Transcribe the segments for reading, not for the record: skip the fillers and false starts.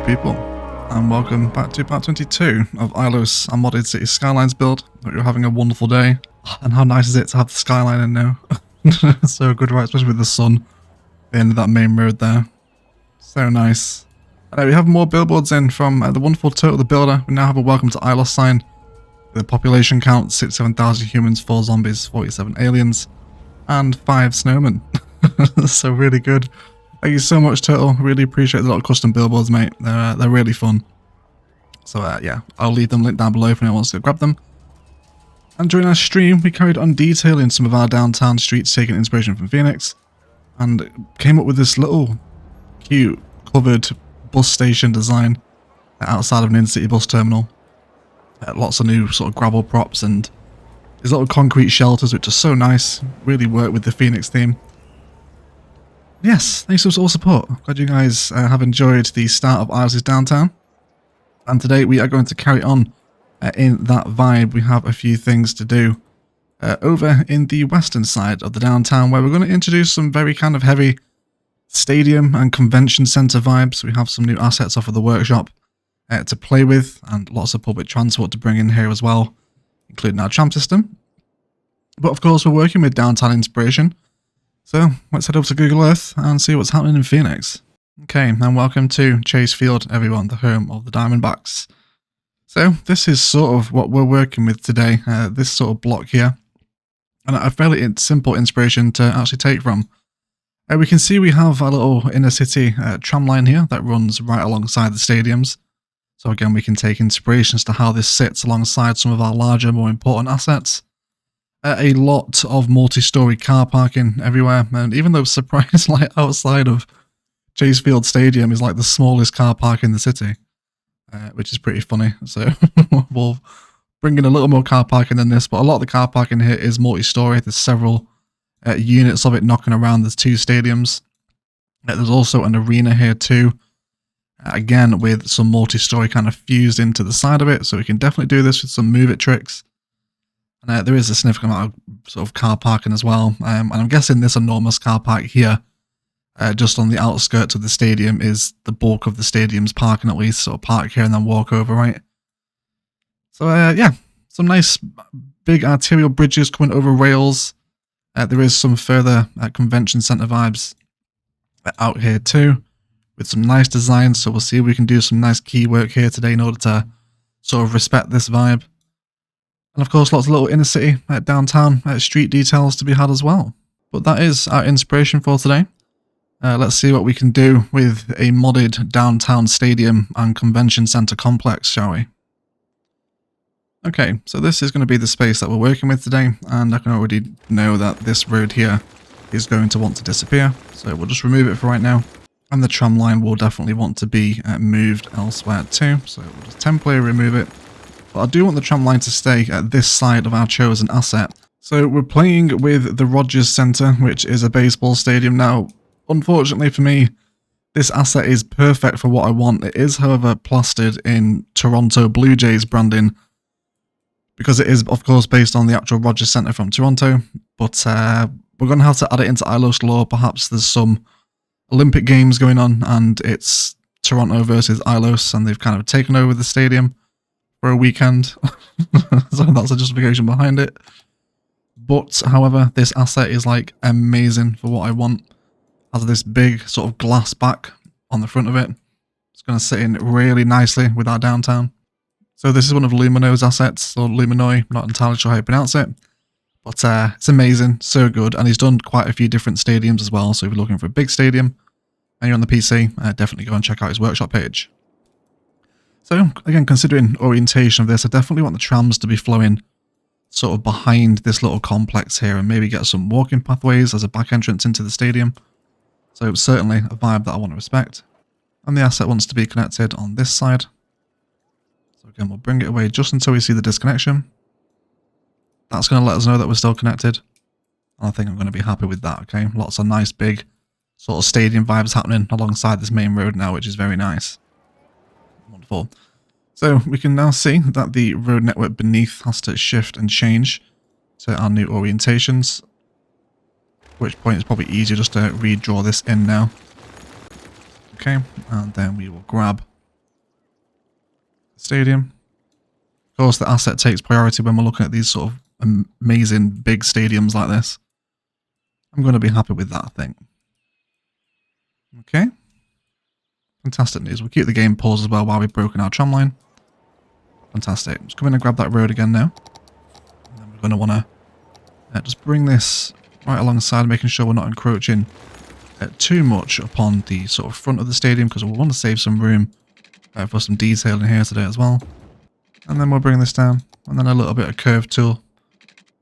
people, and welcome back to part 22 of Ilos and modded Cities Skylines build. Hope you're having a wonderful day, and how nice is it to have the skyline in now? So good, right? Especially with the sun in that main road there. So nice. We have more billboards in from the wonderful Total the Builder. We now have a welcome to Ilos sign. The population count, 67,000 humans, 4 zombies, 47 aliens, and 5 snowmen. So really good. Thank you so much, Turtle. Really appreciate the lot of custom billboards, mate. They're really fun. So yeah, I'll leave them linked down below if anyone wants to grab them. And during our stream, we carried on detailing some of our downtown streets, taking inspiration from Phoenix, and came up with this little cute covered bus station design outside of an in-city bus terminal. Lots of new sort of gravel props and these little concrete shelters, which are so nice. Really work with the Phoenix theme. Yes, thanks for all support. Glad you guys have enjoyed the start of Ilos' downtown. And today we are going to carry on in that vibe. We have a few things to do over in the western side of the downtown, where we're going to introduce some very kind of heavy stadium and convention centre vibes. We have some new assets off of the workshop to play with, and lots of public transport to bring in here as well, including our tram system. But of course, we're working with downtown inspiration. So let's head over to Google Earth and see what's happening in Phoenix. Okay, and welcome to Chase Field, everyone, the home of the Diamondbacks. So this is sort of what we're working with today, this sort of block here. And a fairly simple inspiration to actually take from. We can see we have a little inner city tram line here that runs right alongside the stadiums. So again, we can take inspiration as to how this sits alongside some of our larger, more important assets. A lot of multi-story car parking everywhere, and even though surprise light outside of Chase Field Stadium is like the smallest car park in the city, which is pretty funny. So we'll bring in a little more car parking than this, but a lot of the car parking here is multi-story. There's several units of it knocking around. There's 2 stadiums. There's also an arena here too, again with some multi-story kind of fused into the side of it, so we can definitely do this with some move it tricks. And there is a significant amount of sort of car parking as well, and I'm guessing this enormous car park here, just on the outskirts of the stadium, is the bulk of the stadium's parking at least, sort of park here and then walk over, right? So yeah, some nice big arterial bridges coming over rails. There is some further convention centre vibes out here too, with some nice designs, so we'll see if we can do some nice key work here today in order to sort of respect this vibe. And of course, lots of little inner city, downtown street details to be had as well. But that is our inspiration for today. Let's see what we can do with a modded downtown stadium and convention centre complex, shall we? Okay, so this is going to be the space that we're working with today, and I can already know that this road here is going to want to disappear, so we'll just remove it for right now. And the tram line will definitely want to be moved elsewhere too, so we'll just temporarily remove it. But I do want the tram line to stay at this side of our chosen asset. So we're playing with the Rogers Centre, which is a baseball stadium. Now, unfortunately for me, this asset is perfect for what I want. It is, however, plastered in Toronto Blue Jays branding, because it is, of course, based on the actual Rogers Centre from Toronto. But we're going to have to add it into Ilos lore. Perhaps there's some Olympic Games going on, and it's Toronto versus Ilos, and they've kind of taken over the stadium for a weekend. So that's the justification behind it. But however, this asset is like amazing for what I want. Has this big sort of glass back on the front of it. It's going to sit in really nicely with our downtown. So this is one of Lumino's assets, or Luminoi, I'm not entirely sure how you pronounce it. But it's amazing, so good, and he's done quite a few different stadiums as well. So if you're looking for a big stadium and you're on the PC, definitely go and check out his workshop page. So, again, considering orientation of this, I definitely want the trams to be flowing sort of behind this little complex here, and maybe get some walking pathways as a back entrance into the stadium. So it's certainly a vibe that I want to respect. And the asset wants to be connected on this side. So again, we'll bring it away just until we see the disconnection. That's going to let us know that we're still connected. And I think I'm going to be happy with that, okay? Lots of nice big sort of stadium vibes happening alongside this main road now, which is very nice. Wonderful. So we can now see that the road network beneath has to shift and change to our new orientations. At which point it's probably easier just to redraw this in now. Okay, and then we will grab stadium. Of course, the asset takes priority when we're looking at these sort of amazing big stadiums like this. I'm going to be happy with that, I think. Okay. Fantastic news. We'll keep the game paused as well while we've broken our tram line. Fantastic. Just come in and grab that road again now. And then we're going to want to just bring this right alongside, making sure we're not encroaching too much upon the sort of front of the stadium, because we'll want to save some room for some detail in here today as well. And then we'll bring this down, and then a little bit of curve tool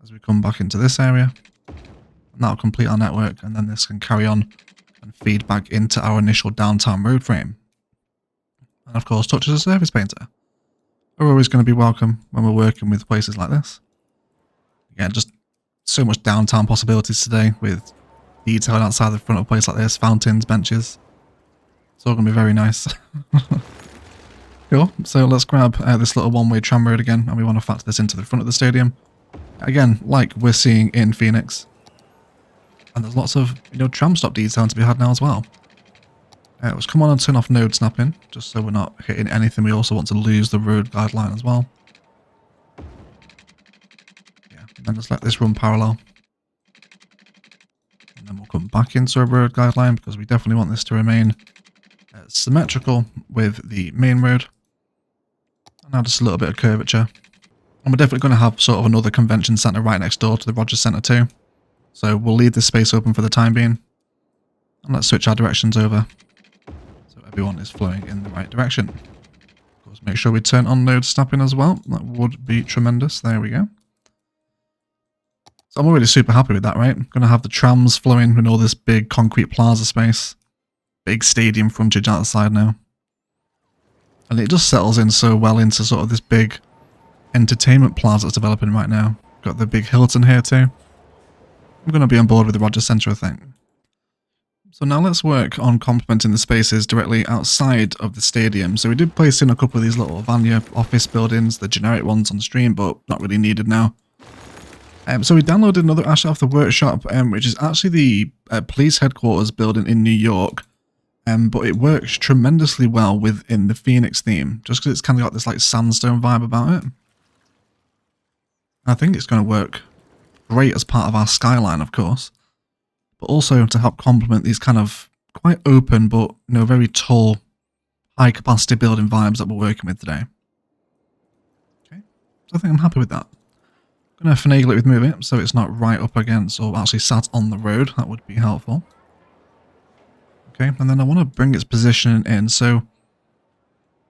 as we come back into this area. And that'll complete our network, and then this can carry on and feed back into our initial downtown road frame. And of course, touches of surface painter are always going to be welcome when we're working with places like this. Again, just so much downtown possibilities today with detail outside the front of a place like this, fountains, benches. It's all going to be very nice. Cool, so let's grab this little one-way tram road again, and we want to factor this into the front of the stadium. Again, like we're seeing in Phoenix. And there's lots of, tram stop detail to be had now as well. Let's come on and turn off node snapping, just so we're not hitting anything. We also want to lose the road guideline as well. Yeah, and then just let this run parallel. And then we'll come back into a road guideline, because we definitely want this to remain symmetrical with the main road. And now just a little bit of curvature. And we're definitely going to have sort of another convention centre right next door to the Rogers Centre too. So we'll leave this space open for the time being. And let's switch our directions over, so everyone is flowing in the right direction. Of course, make sure we turn on node snapping as well. That would be tremendous. There we go. So I'm already super happy with that, right? I'm going to have the trams flowing in all this big concrete plaza space. Big stadium frontage out the side now. And it just settles in so well into sort of this big entertainment plaza that's developing right now. Got the big Hilton here too. I'm going to be on board with the Rogers Centre, I think. So now let's work on complementing the spaces directly outside of the stadium. So we did place in a couple of these little Vanya office buildings, the generic ones on stream, but not really needed now. So we downloaded another asset off the workshop, which is actually the police headquarters building in New York. But it works tremendously well within the Phoenix theme, just because it's kind of got this like sandstone vibe about it. I think it's going to work great as part of our skyline, of course, but also to help complement these kind of quite open but very tall, high capacity building vibes that we're working with today. Okay, so I think I'm happy with that. I'm going to finagle it with moving it so it's not right up against or actually sat on the road. That would be helpful. Okay, and then I want to bring its position in, so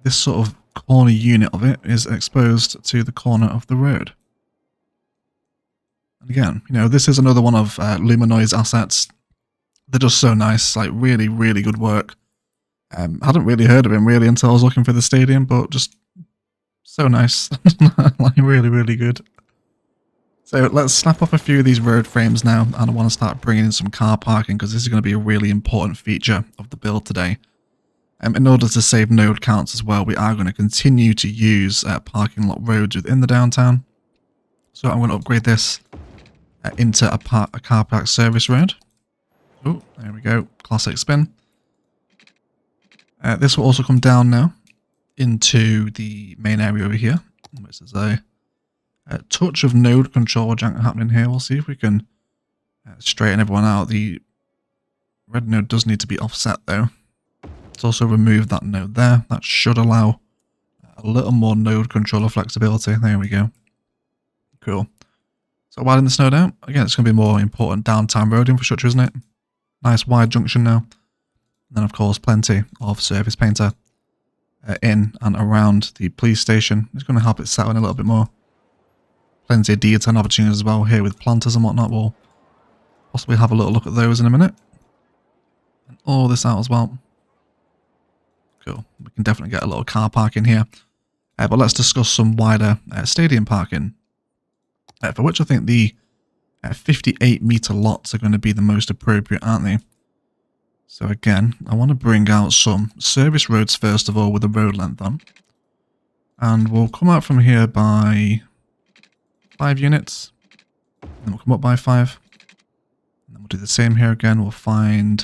this sort of corner unit of it is exposed to the corner of the road. And again, this is another one of Luminoid's assets. They're just so nice, like really, really good work. Hadn't really heard of him really until I was looking for the stadium, but just so nice. Like really, really good. So let's snap off a few of these road frames now, and I want to start bringing in some car parking, because this is going to be a really important feature of the build today. In order to save node counts as well, we are going to continue to use parking lot roads within the downtown. So I'm going to upgrade this into a car park service road. Oh, there we go. Classic spin. This will also come down now into the main area over here, which is a touch of node control junk happening here. We'll see if we can straighten everyone out. The red node does need to be offset though. Let's also remove that node there. That should allow a little more node controller flexibility. There we go. Cool. So widening this node out, again, it's going to be more important downtown road infrastructure, isn't it? Nice wide junction now. And then, of course, plenty of surface painter in and around the police station. It's going to help it settle in a little bit more. Plenty of detail opportunities as well here with planters and whatnot. We'll possibly have a little look at those in a minute. And all this out as well. Cool. We can definitely get a little car park in here. But let's discuss some wider stadium parking. For which I think the 58 meter lots are going to be the most appropriate, aren't they? So again, I want to bring out some service roads first of all with a road length on. And we'll come out from here by 5 units. Then we'll come up by 5. And then we'll do the same here again. We'll find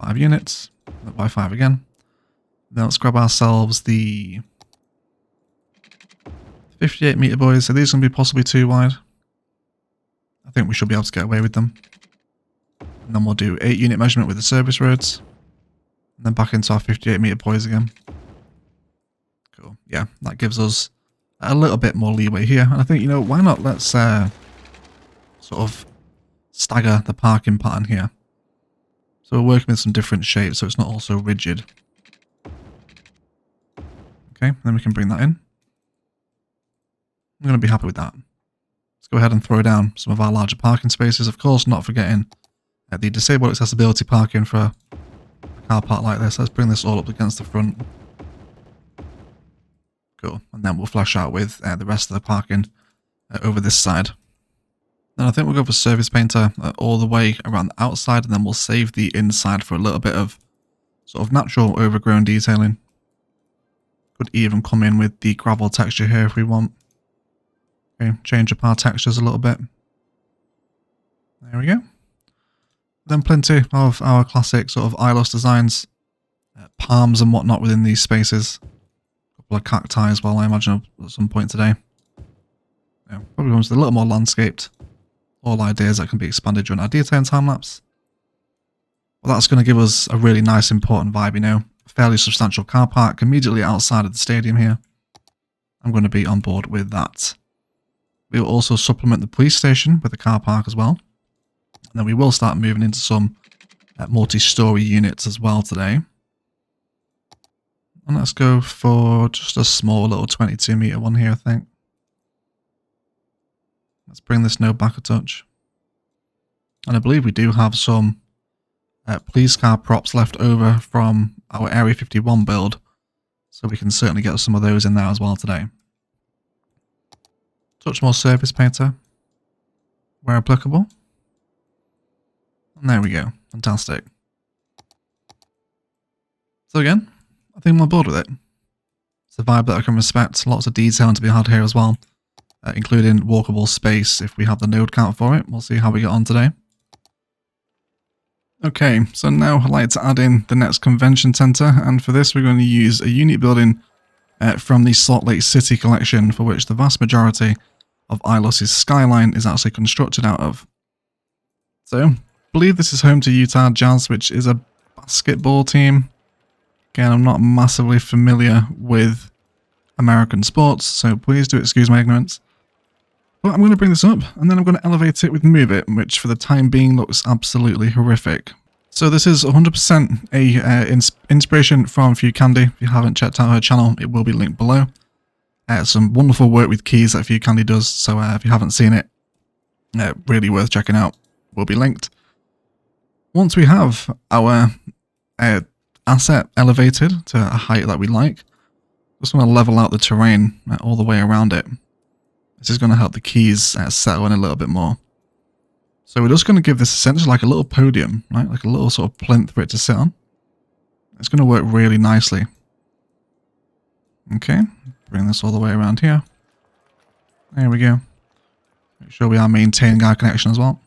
5 units. Up by 5 again. Now let's grab ourselves the 58 meter boys. Are these going to be possibly too wide? I think we should be able to get away with them. And then we'll do 8 unit measurement with the service roads. And then back into our 58 meter boys again. Cool. Yeah, that gives us a little bit more leeway here. And I think, you know, why not let's sort of stagger the parking pattern here. So we're working with some different shapes so it's not all so rigid. Okay, then we can bring that in. I'm going to be happy with that. Let's go ahead and throw down some of our larger parking spaces. Of course, not forgetting the disabled accessibility parking for a car park like this. Let's bring this all up against the front. Cool. And then we'll flash out with the rest of the parking over this side. Then I think we'll go for Surface Painter all the way around the outside, and then we'll save the inside for a little bit of sort of natural overgrown detailing. Could even come in with the gravel texture here if we want. Okay, change up our textures a little bit. There we go. Then plenty of our classic sort of Ilos designs. Palms and whatnot within these spaces. A couple of cacti as well, I imagine, at some point today. Yeah, probably comes a little more landscaped. All ideas that can be expanded during our detailing time lapse. Well, that's going to give us a really nice, important vibe, you know. A fairly substantial car park immediately outside of the stadium here. I'm going to be on board with that. We will also supplement the police station with a car park as well. And then we will start moving into some multi-story units as well today. And let's go for just a small little 22 meter one here, I think. Let's bring this node back a touch. And I believe we do have some police car props left over from our Area 51 build. So we can certainly get some of those in there as well today. Touch more surface painter where applicable. And there we go. Fantastic. So again, I think I'm on board with it. It's a vibe that I can respect. Lots of detailing to be had here as well. Including walkable space if we have the node count for it. We'll see how we get on today. Okay, so now I'd like to add in the next convention center, and for this we're going to use a unit building from the Salt Lake City collection, for which the vast majority of Ilos' skyline is actually constructed out of. So, I believe this is home to Utah Jazz, which is a basketball team. Again, I'm not massively familiar with American sports, so please do excuse my ignorance. But I'm going to bring this up, and then I'm going to elevate it with Move It, which for the time being looks absolutely horrific. So this is 100% a inspiration from Few Candy. If you haven't checked out her channel, it will be linked below. Some wonderful work with keys that Few Candy does, so if you haven't seen it, really worth checking out. Will be linked. Once we have our asset elevated to a height that we like, just want to level out the terrain all the way around it. This is going to help the keys settle in a little bit more. So we're just going to give this essentially like a little podium, right? Like a little sort of plinth for it to sit on. It's going to work really nicely. Okay, bring this all the way around here. There we go. Make sure we are maintaining our connection as well.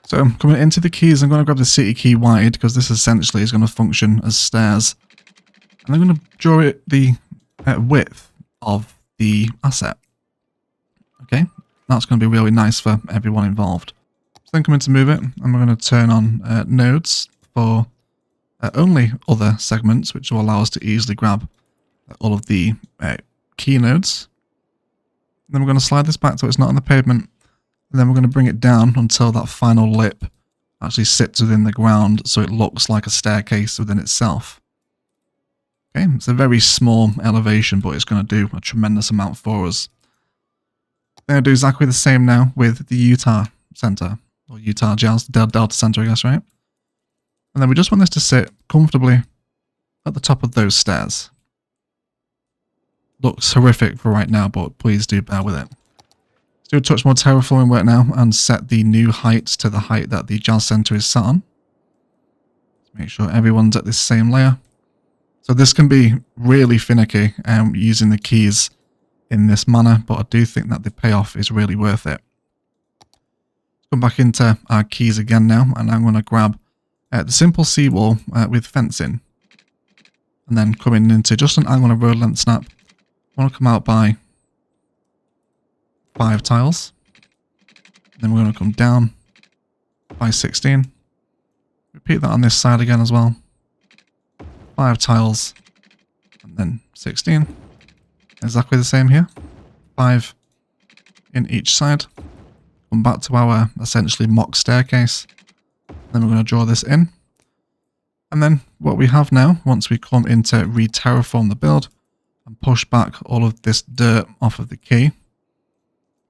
So coming into the keys, I'm going to grab the city key wide because this essentially is going to function as stairs. And I'm going to draw it the width of the asset. Okay, that's going to be really nice for everyone involved. So then come in to Move It, and we're going to turn on nodes for only other segments, which will allow us to easily grab all of the key nodes. And then we're going to slide this back so it's not on the pavement, and then we're going to bring it down until that final lip actually sits within the ground so it looks like a staircase within itself. Okay, it's a very small elevation, but it's going to do a tremendous amount for us. They're going to do exactly the same now with the Utah Center, or Utah Jazz, Delta Center, I guess, right? And then we just want this to sit comfortably at the top of those stairs. Looks horrific for right now, but please do bear with it. Let's do a touch more terraforming work now and set the new heights to the height that the Jazz Center is set on. Let's make sure everyone's at this same layer. So this can be really finicky using the keys in this manner, but I do think that the payoff is really worth it. Come back into our keys again now, and I'm going to grab the simple seawall with fencing. and then coming into just an angle and a road length snap. I want to come out by 5 tiles. Then we're going to come down by 16. Repeat that on this side again as well. 5 tiles and then 16. Exactly the same here. 5 in each side. Come back to our essentially mock staircase. Then we're going to draw this in. And then what we have now, once we come into re-terraform the build and push back all of this dirt off of the quay,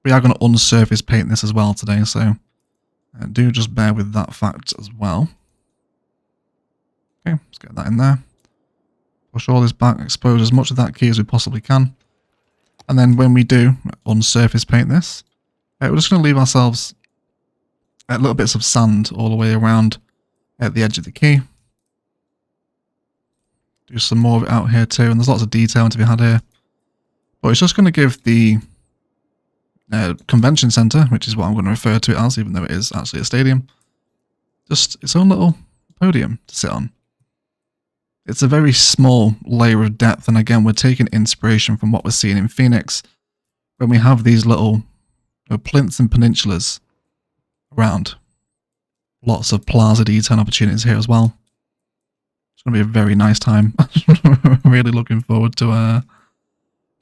we are going to unsurface paint this as well today, so do just bear with that fact as well. Okay, let's get that in there. Push all this back, expose as much of that quay as we possibly can. And then when we do unsurface paint this, we're just going to leave ourselves little bits of sand all the way around at the edge of the quay. Do some more of it out here too, and there's lots of detailing to be had here. But it's just going to give the convention centre, which is what I'm going to refer to it as, even though it is actually a stadium, just its own little podium to sit on. It's a very small layer of depth, and again, we're taking inspiration from what we're seeing in Phoenix, when we have these little plinths and peninsulas around. Lots of plaza detail opportunities here as well. It's going to be a very nice time. Really looking forward to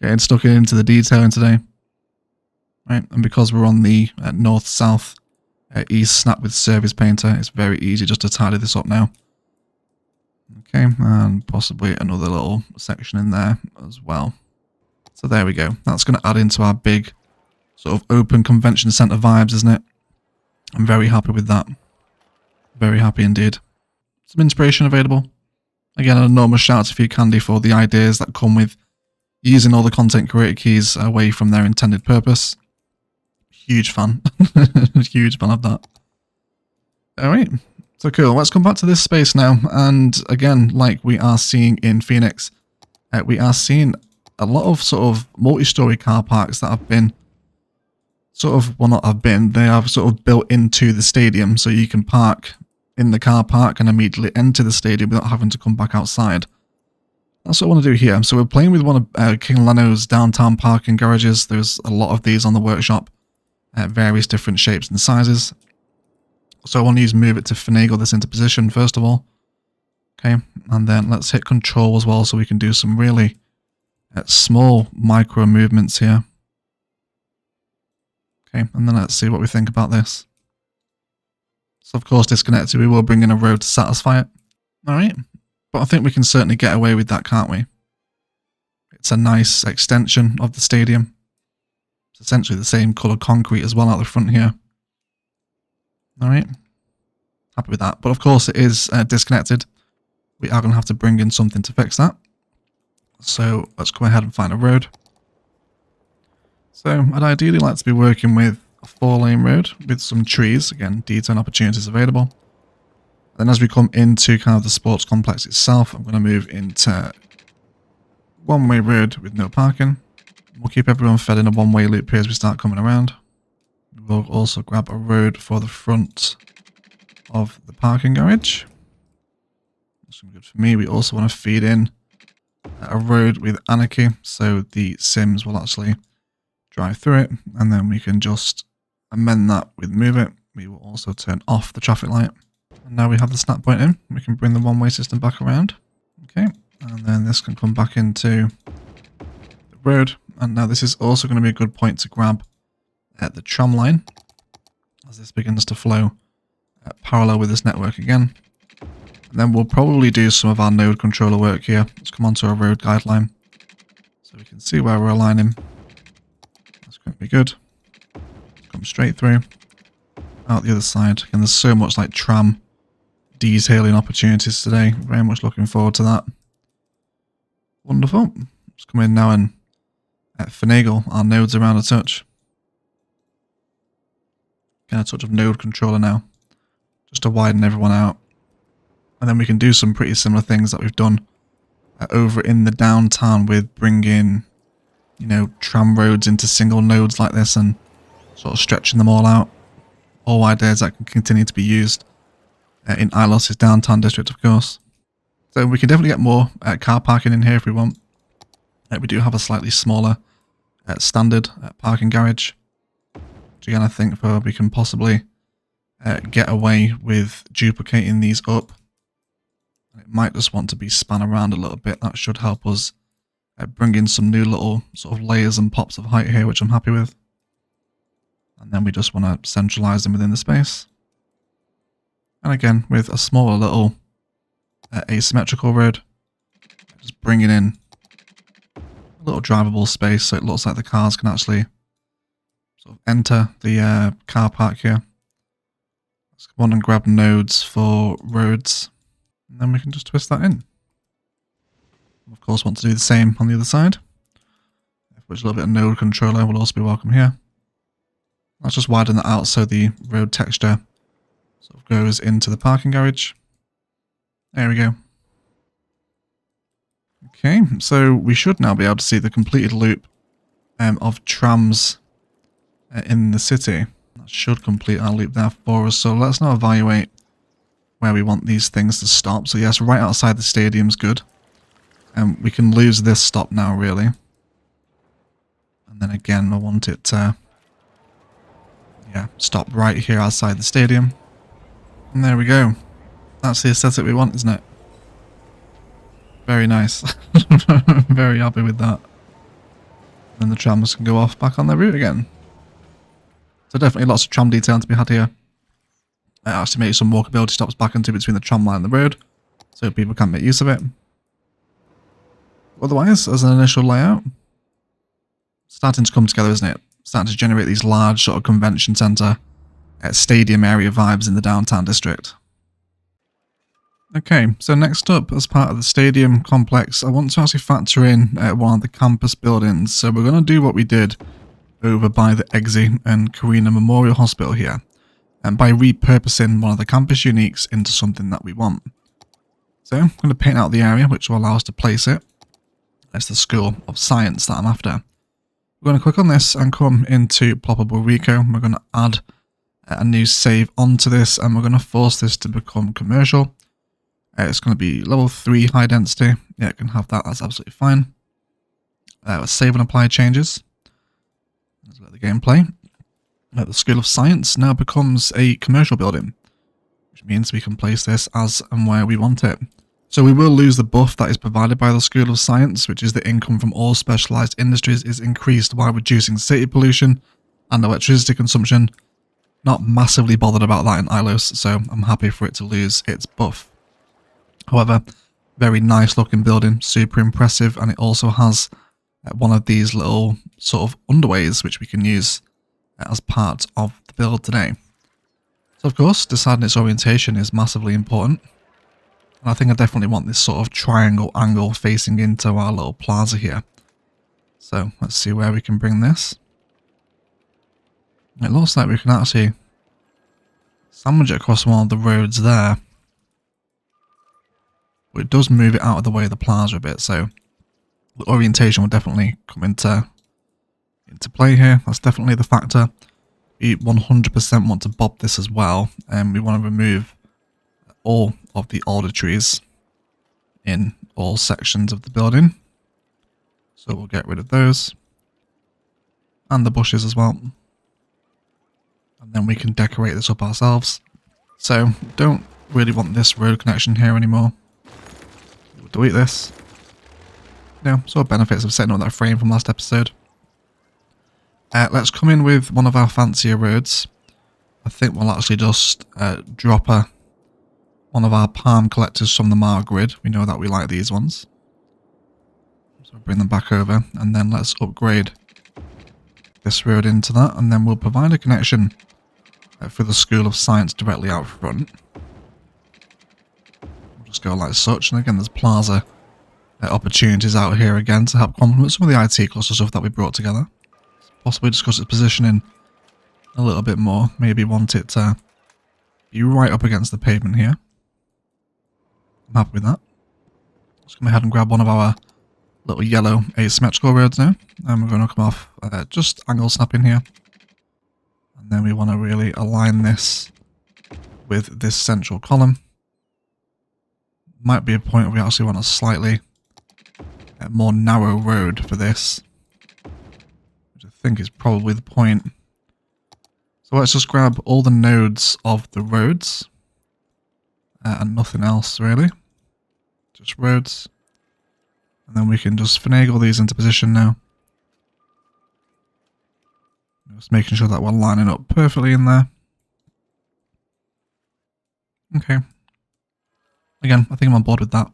getting stuck into the detailing today. Right, and because we're on the north-south east snap with Service Painter, it's very easy just to tidy this up now. Okay, and possibly another little section in there as well. So there we go. That's going to add into our big sort of open convention centre vibes, isn't it? I'm very happy with that. Very happy indeed. Some inspiration available. Again, an enormous shout out to Few Candy for the ideas that come with using all the content creator keys away from their intended purpose. Huge fan. Huge fan of that. Alright, so cool. Let's come back to this space now. And again, like we are seeing in Phoenix, we are seeing a lot of sort of multi-story car parks that have been sort of, well, not have been, they have sort of built into the stadium, so you can park in the car park and immediately enter the stadium without having to come back outside. That's what I want to do here. So we're playing with one of King Leno's downtown parking garages. There's a lot of these on the workshop, various different shapes and sizes. So I want to move it to finagle this into position first of all. Okay, and then let's hit control as well so we can do some really small micro movements here. Okay, and then let's see what we think about this. So of course disconnected, we will bring in a road to satisfy it. Alright, but I think we can certainly get away with that, can't we? It's a nice extension of the stadium. It's essentially the same colour concrete as well out the front here. Alright, happy with that. But of course it is disconnected. We are going to have to bring in something to fix that. So let's go ahead and find a road. So I'd ideally like to be working with a 4-lane road with some trees. Again, detail opportunities available. Then as we come into kind of the sports complex itself, I'm going to move into one-way road with no parking. We'll keep everyone fed in a one-way loop here as we start coming around. We'll also grab a road for the front of the parking garage. That's good for me. We also want to feed in a road with anarchy, so the Sims will actually drive through it, and then we can just amend that with move it. We will also turn off the traffic light. And now we have the snap point in, we can bring the one-way system back around. Okay, and then this can come back into the road. And now this is also going to be a good point to grab at the tram line as this begins to flow parallel with this network again. And then we'll probably do some of our node controller work here. Let's come onto our road guideline so we can see where we're aligning. That's going to be good. Come straight through out the other side. And there's so much like tram detailing opportunities today. Very much looking forward to that. Wonderful. Let's come in now and finagle our nodes around a touch. Get a touch of node controller now, just to widen everyone out. And then we can do some pretty similar things that we've done over in the downtown with bringing, you know, tram roads into single nodes like this and sort of stretching them all out. All ideas that can continue to be used in Ilos' downtown district, of course. So we can definitely get more car parking in here if we want. We do have a slightly smaller standard parking garage. Which again, I think we can possibly get away with duplicating these up. It might just want to be spun around a little bit. That should help us bring in some new little sort of layers and pops of height here, which I'm happy with. And then we just want to centralize them within the space. And again, with a smaller little asymmetrical road, just bringing in a little drivable space so it looks like the cars can actually sort of enter the car park here. Let's go on and grab nodes for roads, and then we can just twist that in. Of course, want to do the same on the other side, which a little bit of node controller will also be welcome here. Let's just widen that out so the road texture sort of goes into the parking garage. There we go. Okay, so we should now be able to see the completed loop of trams in the city. That should complete our loop there for us. So let's now evaluate where we want these things to stop. So yes, right outside the stadium's good. And we can lose this stop now, really. And then again, I want it to stop right here outside the stadium. And there we go. That's the aesthetic we want, isn't it? Very nice. Very happy with that. And the trams can go off back on their route again. So definitely lots of tram detail to be had here. I actually made some walkability stops back into between the tram line and the road, so people can make use of it. Otherwise, as an initial layout, starting to come together, isn't it? Starting to generate these large sort of convention centre, stadium area vibes in the downtown district. Okay, so next up, as part of the stadium complex, I want to actually factor in one of the campus buildings. So we're going to do what we did over by the EXI and Karina Memorial Hospital here, and by repurposing one of the campus uniques into something that we want. So I'm going to paint out the area, which will allow us to place it. That's the School of Science that I'm after. We're going to click on this and come into Ploppable Rico. We're going to add a new save onto this, and we're going to force this to become commercial. It's going to be level 3 high density. Yeah, it can have that. That's absolutely fine. Let's save and apply changes. Let's let the game play. The School of Science now becomes a commercial building, which means we can place this as and where we want it. So we will lose the buff that is provided by the School of Science, which is the income from all specialised industries is increased while reducing city pollution and electricity consumption. Not massively bothered about that in Ilos, so I'm happy for it to lose its buff. However, very nice looking building, super impressive, and it also has one of these little sort of underways which we can use as part of the build today. So of course, deciding its orientation is massively important. And I think I definitely want this sort of triangle angle facing into our little plaza here. So let's see where we can bring this. It looks like we can actually sandwich it across one of the roads there. But it does move it out of the way of the plaza a bit, so the orientation will definitely come into play here. That's definitely the factor. We 100% want to bob this as well, and we want to remove all of the older trees in all sections of the building. So we'll get rid of those. And the bushes as well. And then we can decorate this up ourselves. So don't really want this road connection here anymore. We'll delete this. Yeah, sort of benefits of setting up that frame from last episode. Let's come in with one of our fancier roads. I think we'll actually just drop one of our palm collectors from the Mar grid. We know that we like these ones. So bring them back over, and then let's upgrade this road into that, and then we'll provide a connection for the School of Science directly out front. We'll just go like such, and again there's plaza opportunities out here again to help complement some of the IT cluster stuff that we brought together. Possibly discuss its positioning a little bit more. Maybe want it to be right up against the pavement here. I'm happy with that. Let's come ahead and grab one of our little yellow asymmetrical roads now. And we're going to come off just angle snapping here. And then we want to really align this with this central column. Might be a point where we actually want a slightly more narrow road for this, which I think is probably the point. So let's just grab all the nodes of the roads and nothing else really, just roads, and then we can just finagle these into position now. Just making sure that we're lining up perfectly in there. Okay. Again, I think I'm on board with that.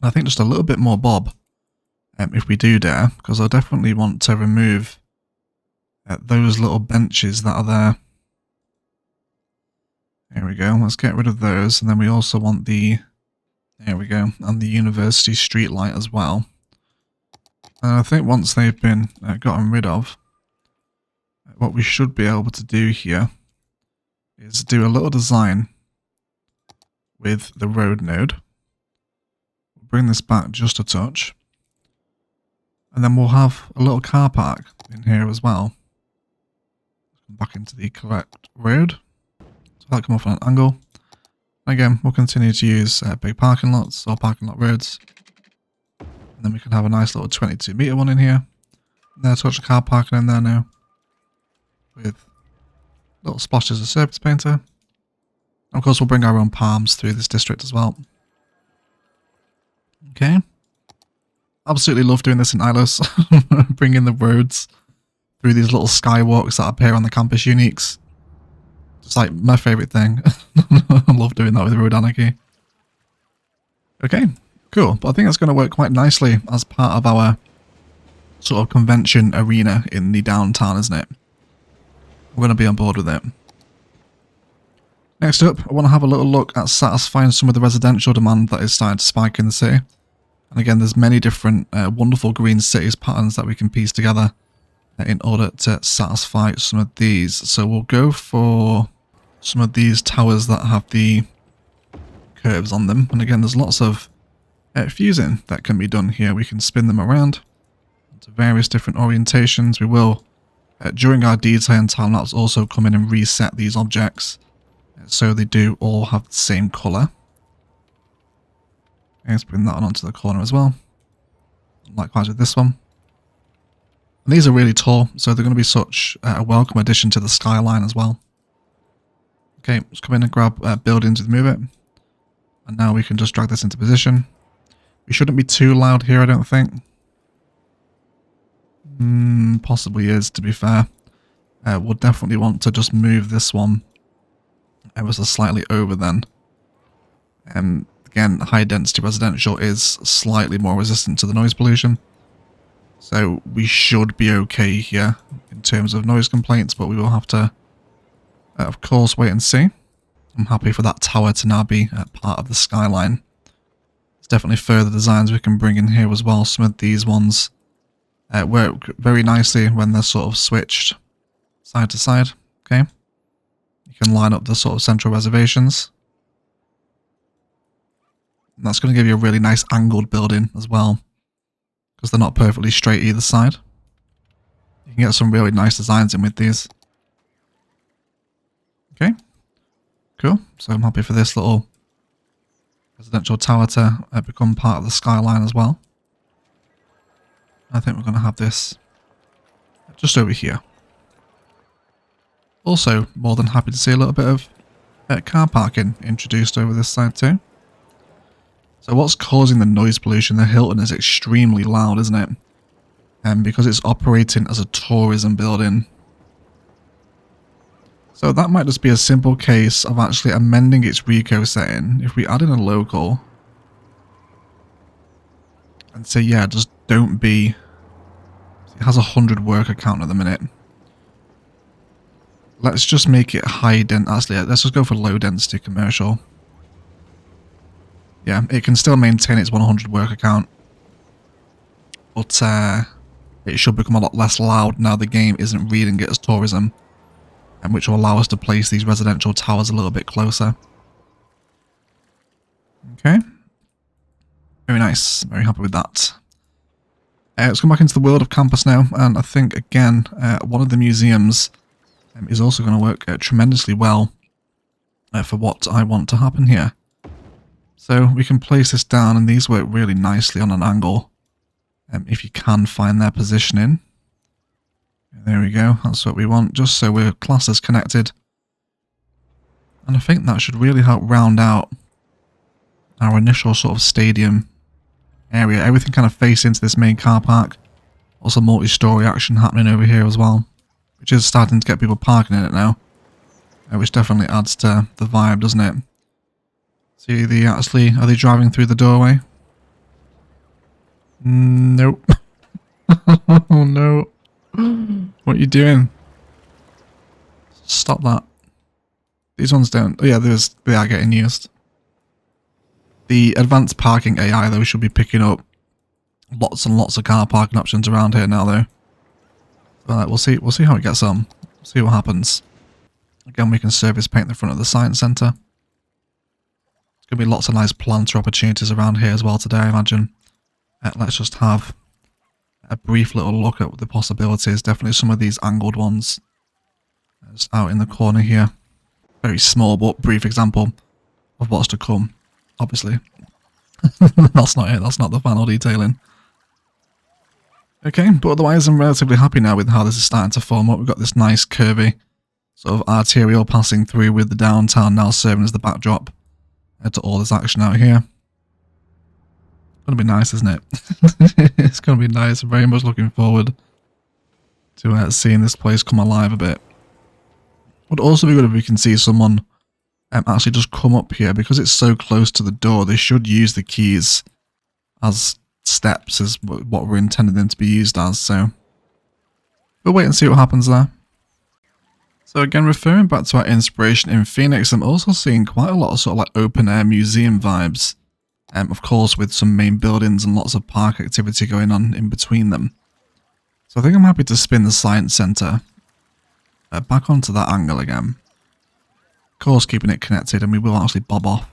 I think just a little bit more bob, if we do dare, because I definitely want to remove those little benches that are there. There we go. Let's get rid of those, and then we also want the, there we go, and the university street light as well. And I think once they've been gotten rid of, what we should be able to do here is do a little design with the road node. We'll bring this back just a touch. And then we'll have a little car park in here as well. Back into the correct road. So that'll come off on an angle. Again, we'll continue to use big parking lots or parking lot roads. And then we can have a nice little 22-meter one in here. And then a touch of car parking in there now, with little splashes of surface painter. Of course, we'll bring our own palms through this district as well. Okay. Absolutely love doing this in Ilos. Bringing the roads through these little skywalks that appear on the campus uniques. It's like my favourite thing. I love doing that with Road Anarchy. Okay, cool. But I think that's going to work quite nicely as part of our sort of convention arena in the downtown, isn't it? We're going to be on board with it. Next up, I want to have a little look at satisfying some of the residential demand that is starting to spike in the city. And again, there's many different wonderful green cities patterns that we can piece together in order to satisfy some of these. So we'll go for some of these towers that have the curves on them. And again, there's lots of fusing that can be done here. We can spin them around to various different orientations. We will, during our detail and time lapse, also come in and reset these objects so they do all have the same colour. Let's bring that on onto the corner as well. Likewise with this one. And these are really tall, so they're going to be such a welcome addition to the skyline as well. Okay, let's come in and grab buildings with move it. And now we can just drag this into position. We shouldn't be too loud here, I don't think. Possibly is, to be fair. We'll definitely want to just move this one ever so slightly over then. Again, high density residential is slightly more resistant to the noise pollution. So we should be okay here in terms of noise complaints, but we will have to, of course, wait and see. I'm happy for that tower to now be part of the skyline. There's definitely further designs we can bring in here as well. Some of these ones work very nicely when they're sort of switched side to side. Okay, you can line up the sort of central reservations. And that's going to give you a really nice angled building as well, because they're not perfectly straight either side. You can get some really nice designs in with these. Okay, cool. So I'm happy for this little residential tower to become part of the skyline as well. I think we're going to have this just over here. Also, more than happy to see a little bit of car parking introduced over this side too. So what's causing the noise pollution? The Hilton is extremely loud, isn't it? And because it's operating as a tourism building. So that might just be a simple case of actually amending its Rico setting. If we add in a local and say, yeah, just don't be, it has 100 worker count at the minute. Let's just make it high density. Actually, let's just go for low density commercial. Yeah, it can still maintain its 100 worker count, but it should become a lot less loud now the game isn't reading it as tourism, and which will allow us to place these residential towers a little bit closer. Okay, very nice, very happy with that. Let's come back into the world of campus now, and I think again one of the museums is also going to work tremendously well for what I want to happen here. So we can place this down, and these work really nicely on an angle. If you can find their positioning. There we go, that's what we want, just so we're classed as connected. And I think that should really help round out our initial sort of stadium area. Everything kind of face into this main car park. Also multi-story action happening over here as well, which is starting to get people parking in it now. Which definitely adds to the vibe, doesn't it? See, are they driving through the doorway? Nope. Oh no. What are you doing? Stop that. These ones don't. Oh yeah, they are getting used. The advanced parking AI though should be picking up lots and lots of car parking options around here now though. But we'll see how it gets on. See what happens. Again, we can surface paint the front of the science centre. There's going to be lots of nice planter opportunities around here as well today, I imagine. Let's just have a brief little look at the possibilities. Definitely some of these angled ones. Just out in the corner here. Very small but brief example of what's to come, obviously. That's not it, that's not the final detailing. Okay, but otherwise I'm relatively happy now with how this is starting to form up. We've got this nice curvy sort of arterial passing through with the downtown now serving as the backdrop to all this action out here. It's going to be nice, isn't it? It's going to be nice. I'm very much looking forward to seeing this place come alive a bit. Would also be good if we can see someone actually just come up here. Because it's so close to the door, they should use the keys as steps, is what we're intending them to be used as. So we'll wait and see what happens there. So again, referring back to our inspiration in Phoenix, I'm also seeing quite a lot of sort of like open air museum vibes. Of course, with some main buildings and lots of park activity going on in between them. So I think I'm happy to spin the Science Centre back onto that angle again. Of course, keeping it connected, and we will actually bob off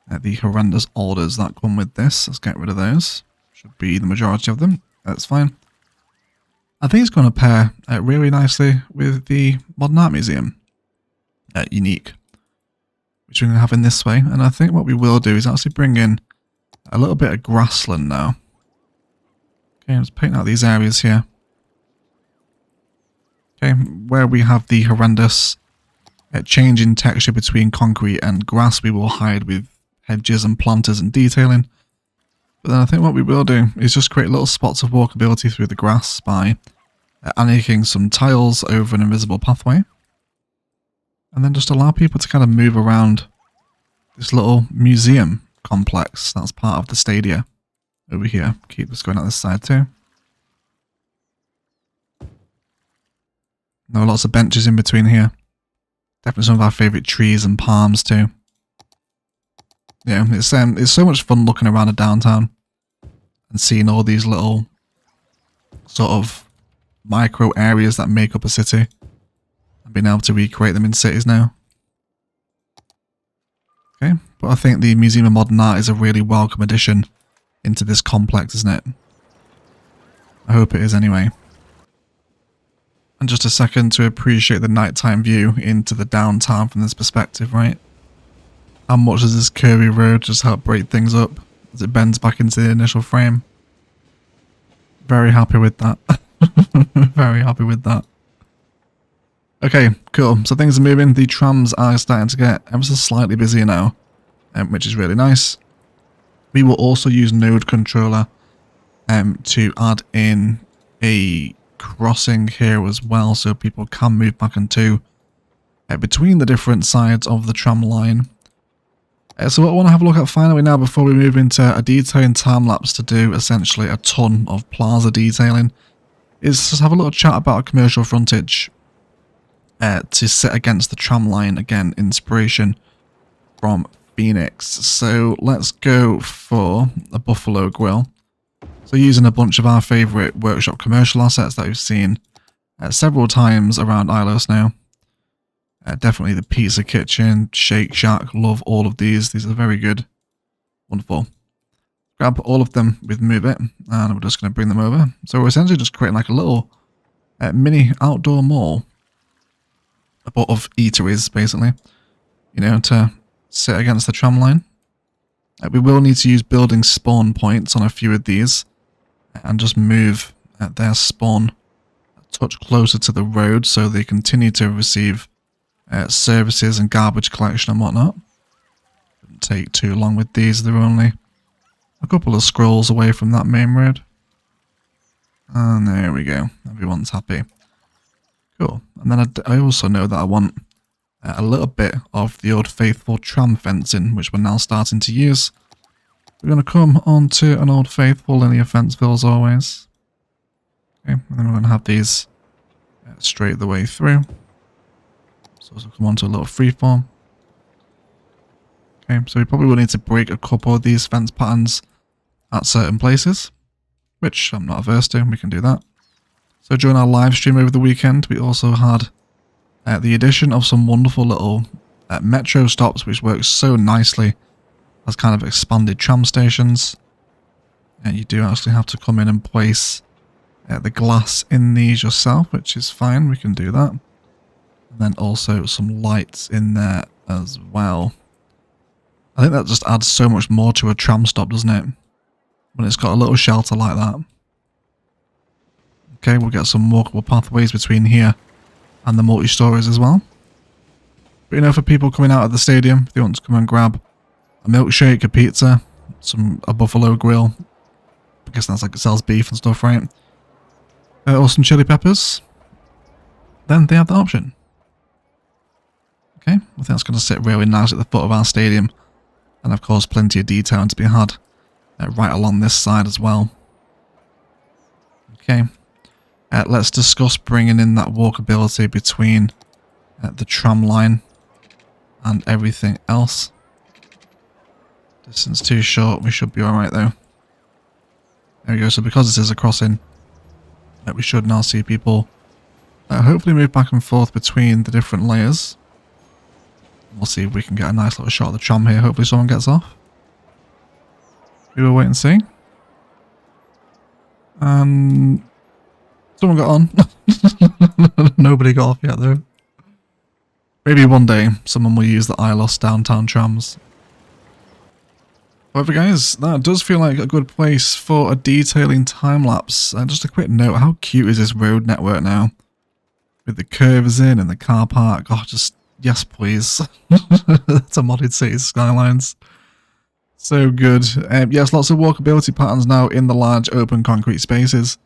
the horrendous orders that come with this. Let's get rid of those. Should be the majority of them. That's fine. I think it's going to pair really nicely with the Modern Art Museum. Unique. Which we're going to have in this way. And I think what we will do is actually bring in a little bit of grassland now. Okay, let's paint out these areas here. Okay, where we have the horrendous change in texture between concrete and grass, we will hide with hedges and planters and detailing. But then I think what we will do is just create little spots of walkability through the grass by anchoring some tiles over an invisible pathway. And then just allow people to kind of move around this little museum complex that's part of the stadia over here. Keep this going on this side too. There are lots of benches in between here. Definitely some of our favourite trees and palms too. Yeah, it's so much fun looking around a downtown and seeing all these little sort of micro areas that make up a city and being able to recreate them in cities now. Okay, but I think the Museum of Modern Art is a really welcome addition into this complex, isn't it? I hope it is anyway. And just a second to appreciate the nighttime view into the downtown from this perspective, right? How much does this curvy road just help break things up as it bends back into the initial frame? Very happy with that. Very happy with that. Okay, cool. So things are moving. The trams are starting to get ever so slightly busier now, which is really nice. We will also use Node Controller to add in a crossing here as well, so people can move back and to between the different sides of the tram line. So what I want to have a look at finally now before we move into a detailing time lapse to do essentially a ton of plaza detailing is just have a little chat about a commercial frontage to sit against the tram line. Again, inspiration from Phoenix. So let's go for a Buffalo Grill. So using a bunch of our favourite workshop commercial assets that we've seen several times around Ilos now. Definitely the Pizza Kitchen, Shake Shack, love all of these. These are very good. Wonderful. Grab all of them with Move It, and we're just going to bring them over. So we're essentially just creating like a little mini outdoor mall of eateries, basically, you know, to sit against the tram line. We will need to use building spawn points on a few of these and just move their spawn a touch closer to the road so they continue to receive services and garbage collection and whatnot. Shouldn't take too long with these. They're only a couple of scrolls away from that main road. And there we go. Everyone's happy. Cool. And then I also know that I want a little bit of the old faithful tram fencing, which we're now starting to use. We're going to come onto an old faithful linear fenceville as always. Okay, and then we're going to have these straight the way through. So we'll come onto a little freeform. Okay, so we probably will need to break a couple of these fence patterns at certain places, which I'm not averse to. We can do that. So during our live stream over the weekend, we also had the addition of some wonderful little metro stops, which works so nicely as kind of expanded tram stations. And you do actually have to come in and place the glass in these yourself, which is fine. We can do that. And then also some lights in there as well. I think that just adds so much more to a tram stop, doesn't it? When it's got a little shelter like that. Okay, we'll get some walkable pathways between here and the multi-stories as well. But you know, for people coming out of the stadium, if they want to come and grab a milkshake, a pizza, a buffalo grill, I guess that's like it sells beef and stuff, right? Or some chili peppers, then they have the option. Okay, I think that's going to sit really nice at the foot of our stadium. And of course, plenty of detailing to be had right along this side as well. Okay. Let's discuss bringing in that walkability between the tram line and everything else. Distance too short, we should be alright though. There we go, so because this is a crossing, we should now see people hopefully move back and forth between the different layers. We'll see if we can get a nice little shot of the tram here, hopefully someone gets off. We will wait and see. And someone got on. Nobody got off yet though. Maybe one day someone will use the Ilos downtown trams. However guys, that does feel like a good place for a detailing time lapse. Just a quick note, how cute is this road network now? With the curves in and the car park. Oh, just, yes please. That's a modded Cities Skylines. So good. Yes, lots of walkability patterns now in the large open concrete spaces.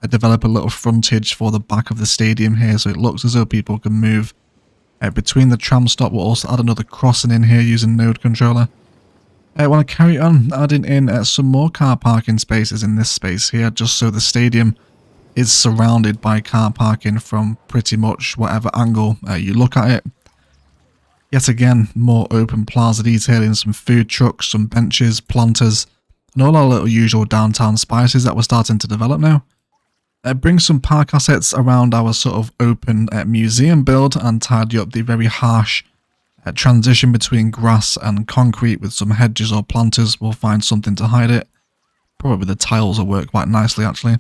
I develop a little frontage for the back of the stadium here, so it looks as though people can move between the tram stop. We'll also add another crossing in here using node controller. I want to carry on adding in some more car parking spaces in this space here, just so the stadium is surrounded by car parking from pretty much whatever angle you look at it. Yet again, more open plaza detailing, some food trucks, some benches, planters, and all our little usual downtown spices that we're starting to develop now. Bring some park assets around our sort of open museum build and tidy up the very harsh transition between grass and concrete with some hedges or planters. We'll find something to hide it. Probably the tiles will work quite nicely actually.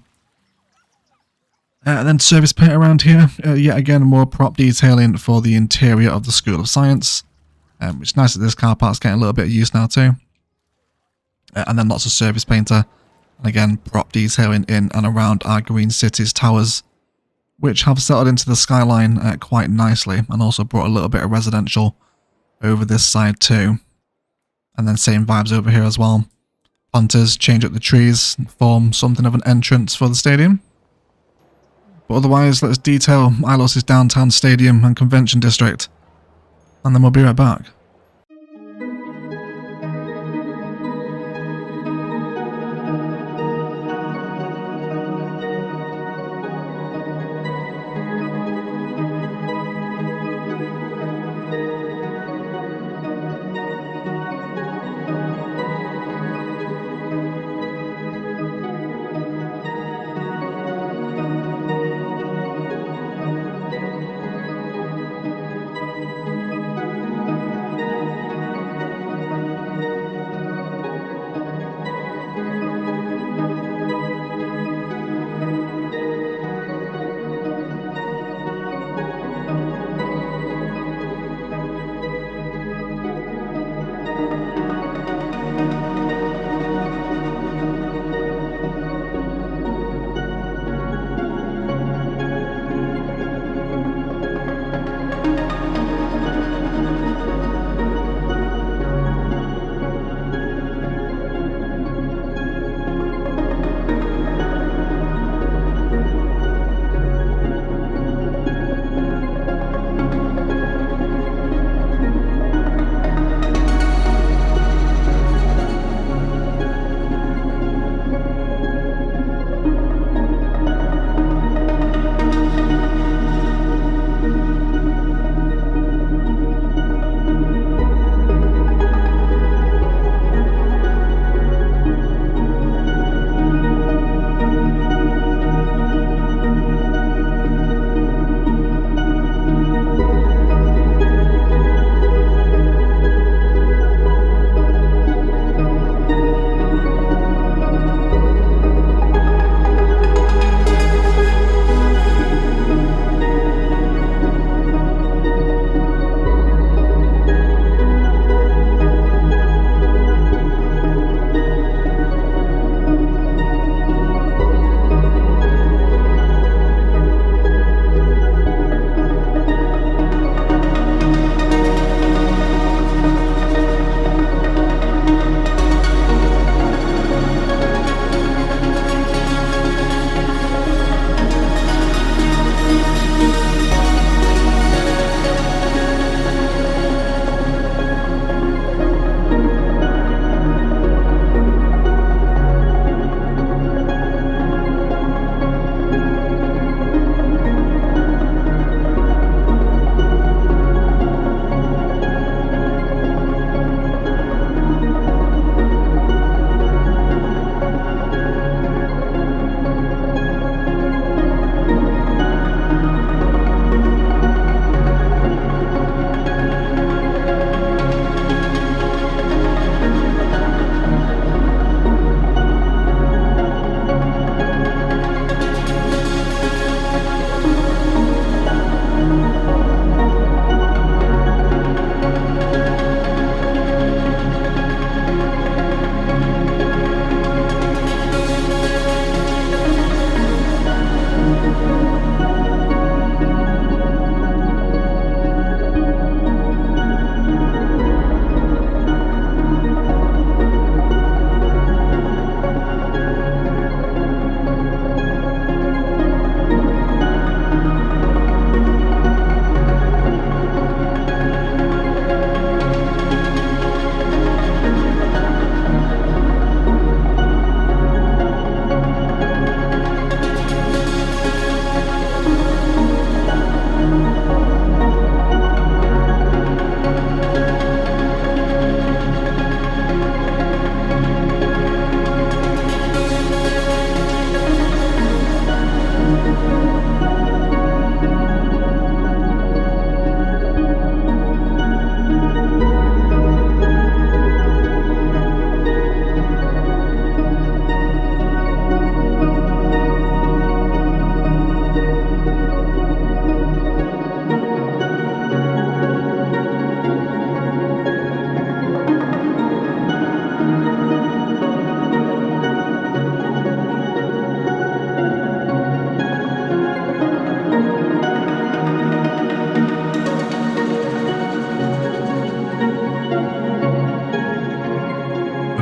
And then service paint around here. Yet again, more prop detailing for the interior of the School of Science. Which is nice that this car park's getting a little bit of use now too. And then lots of service painter. And again, prop detailing in and around our Green Cities towers, which have settled into the skyline quite nicely, and also brought a little bit of residential over this side too. And then same vibes over here as well. Planters, change up the trees, form something of an entrance for the stadium. But otherwise, let's detail Ilos' downtown stadium and convention district, and then we'll be right back.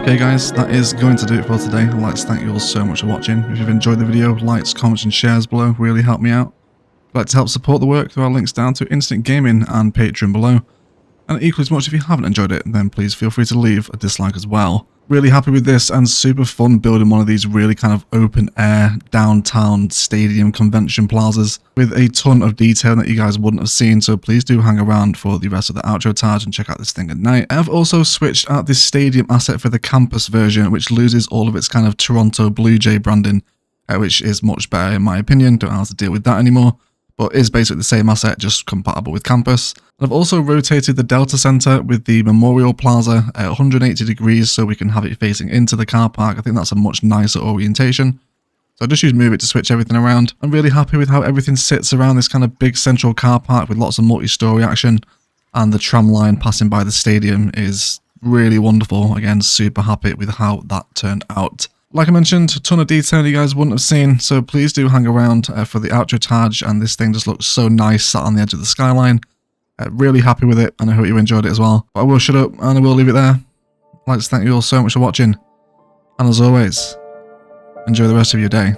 Okay guys, that is going to do it for today. I'd like to thank you all so much for watching. If you've enjoyed the video, likes, comments and shares below really help me out. If you'd like to help support the work, there are links down to Instant Gaming and Patreon below. And equally as much, if you haven't enjoyed it, then please feel free to leave a dislike as well. Really happy with this and super fun building one of these really kind of open air downtown stadium convention plazas with a ton of detail that you guys wouldn't have seen, so please do hang around for the rest of the outro tage and check out this thing at night. I've also switched out this stadium asset for the campus version, which loses all of its kind of Toronto Blue Jay branding, which is much better in my opinion. Don't have to deal with that anymore, but is basically the same asset, just compatible with campus. And I've also rotated the Delta Center with the Memorial Plaza at 180 degrees so we can have it facing into the car park. I think that's a much nicer orientation. So I just use Move It to switch everything around. I'm really happy with how everything sits around this kind of big central car park with lots of multi-story action. And the tram line passing by the stadium is really wonderful. Again, super happy with how that turned out. Like I mentioned, a ton of detail you guys wouldn't have seen, so please do hang around for the outro tage, and this thing just looks so nice sat on the edge of the skyline. Really happy with it, and I hope you enjoyed it as well. But I will shut up, and I will leave it there. I'd like to thank you all so much for watching, and as always, enjoy the rest of your day.